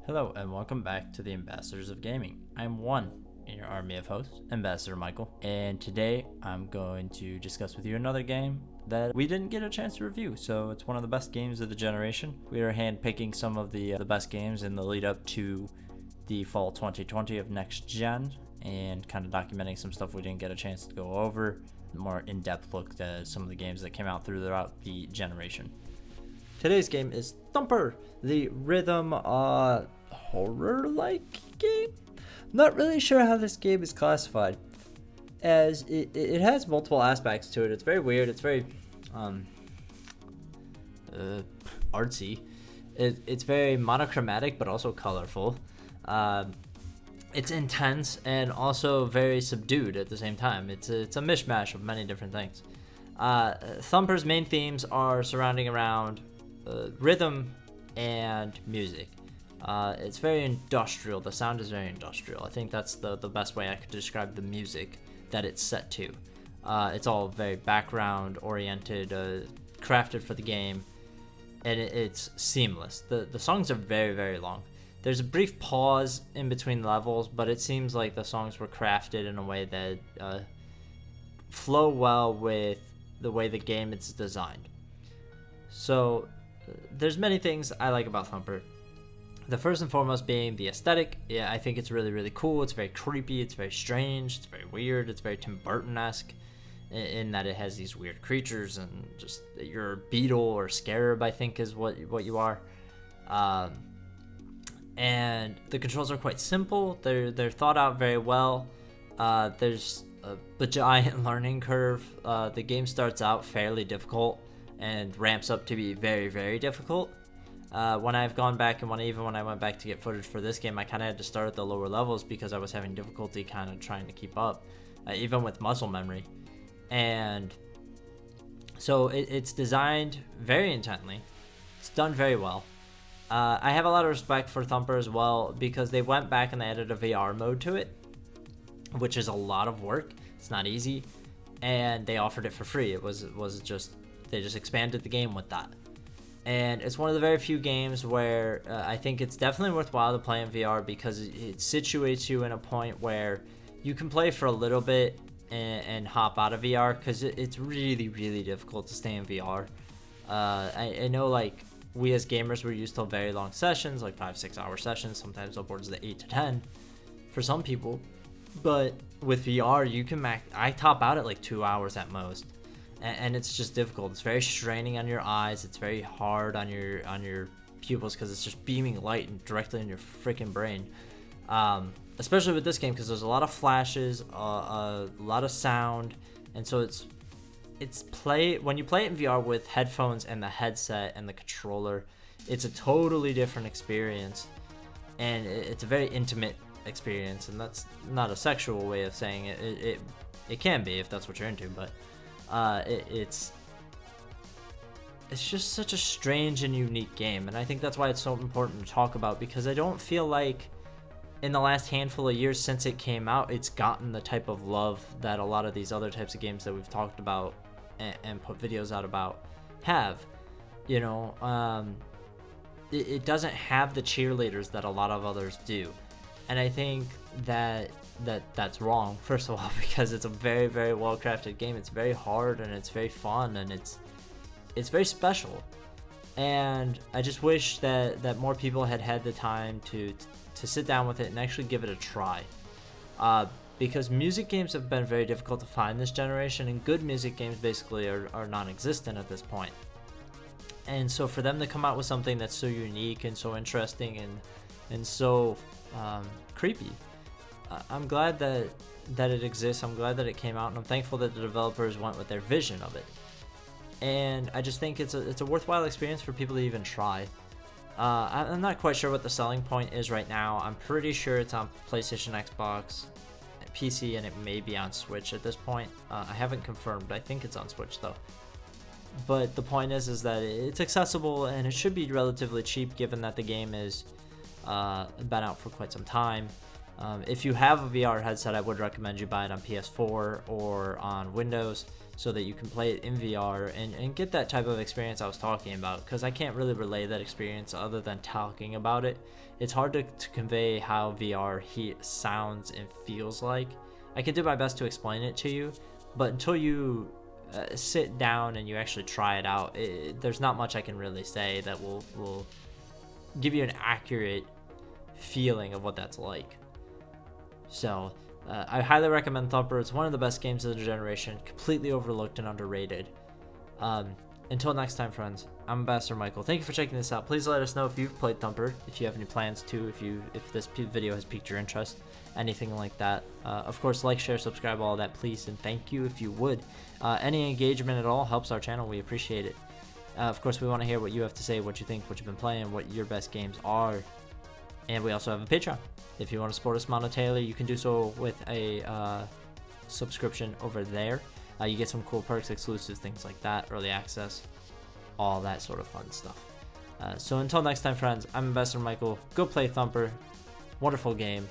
Hello and welcome back to the Ambassadors of Gaming. I'm one in your army of hosts, Ambassador Michael, and today I'm going to discuss with you another game that we didn't get a chance to review, so it's one of the best games of the generation. We are handpicking some of the best games in the lead up to the fall 2020 of next gen, and kind of documenting some stuff we didn't get a chance to go over, more in-depth look at some of the games that came out throughout the generation. Today's game is Thumper, the rhythm horror-like game. Not really sure how this game is classified, as it has multiple aspects to it. It's very weird. It's very artsy. It's very monochromatic, but also colorful. It's intense and also very subdued at the same time. It's a mishmash of many different things. Thumper's main themes are surrounding around rhythm and music. It's very industrial. The sound is very industrial. I think that's the best way I could describe the music that it's set to. It's all very background oriented, crafted for the game, and it's seamless. The songs are very, very long. There's a brief pause in between levels, but it seems like the songs were crafted in a way that flow well with the way the game is designed. So there's many things I like about Thumper. The first and foremost being the aesthetic. Yeah, I think it's really, really cool. It's very creepy. It's very strange. It's very weird. It's very Tim Burton-esque in that it has these weird creatures and just you're a beetle or scarab, I think is what you are. And the controls are quite simple. They're thought out very well. There's a giant learning curve. The game starts out fairly difficult and ramps up to be very, very difficult. When I've gone back and when I went back to get footage for this game, I kind of had to start at the lower levels because I was having difficulty kind of trying to keep up, even with muscle memory. And so it's designed very intently. It's done very well. I have a lot of respect for Thumper as well because they went back and they added a VR mode to it, which is a lot of work. It's not easy, and they offered it for free. They just expanded the game with that. And it's one of the very few games where I think it's definitely worthwhile to play in VR because it situates you in a point where you can play for a little bit and hop out of VR because it's really, really difficult to stay in VR. I know like we as gamers, we're used to very long sessions, like 5-6 hour sessions, sometimes upwards of 8 to 10 for some people. But with VR, you can I top out at like 2 hours at most. And it's just difficult. It's very straining on your eyes. It's very hard on your pupils because it's just beaming light and directly in your freaking brain. Especially with this game because there's a lot of flashes, a lot of sound, and so when you play it in VR with headphones and the headset and the controller, it's a totally different experience, and it's a very intimate experience. And that's not a sexual way of saying it. It can be if that's what you're into, but. It's just such a strange and unique game, and I think that's why it's so important to talk about because I don't feel like in the last handful of years since it came out it's gotten the type of love that a lot of these other types of games that we've talked about and put videos out about have. You know, it doesn't have the cheerleaders that a lot of others do, and I think that's wrong, first of all, because it's a very, very well crafted game. It's very hard and it's very fun and it's very special, and I just wish that more people had the time to sit down with it and actually give it a try, because music games have been very difficult to find this generation, and good music games basically are non-existent at this point. And so for them to come out with something that's so unique and so interesting and so creepy, I'm glad that it exists. I'm glad that it came out, and I'm thankful that the developers went with their vision of it. And I just think it's a worthwhile experience for people to even try. I'm not quite sure what the selling point is right now. I'm pretty sure it's on PlayStation, Xbox, PC, and it may be on Switch at this point. I haven't confirmed. I think it's on Switch though. But the point is that it's accessible and it should be relatively cheap given that the game is been out for quite some time. If you have a VR headset, I would recommend you buy it on PS4 or on Windows so that you can play it in VR and get that type of experience I was talking about, because I can't really relay that experience other than talking about it. It's hard to convey how VR sounds and feels like. I can do my best to explain it to you, but until you sit down and you actually try it out, there's not much I can really say that will give you an accurate feeling of what that's like. So I highly recommend Thumper. It's one of the best games of the generation, completely overlooked and underrated. Until next time, friends, I'm Ambassador Michael. Thank you for checking this out. Please let us know if you've played Thumper, if you have any plans to, if this video has piqued your interest, anything like that. Of course, like, share, subscribe, all that, please, and thank you if you would. Any engagement at all helps our channel. We appreciate it. Of course, we want to hear what you have to say, what you think, what you've been playing, what your best games are. And we also have a Patreon. If you want to support us monetarily, you can do so with a subscription over there. You get some cool perks, exclusive things like that, early access, all that sort of fun stuff. So until next time, friends, I'm Ambassador Michael. Go play Thumper. Wonderful game.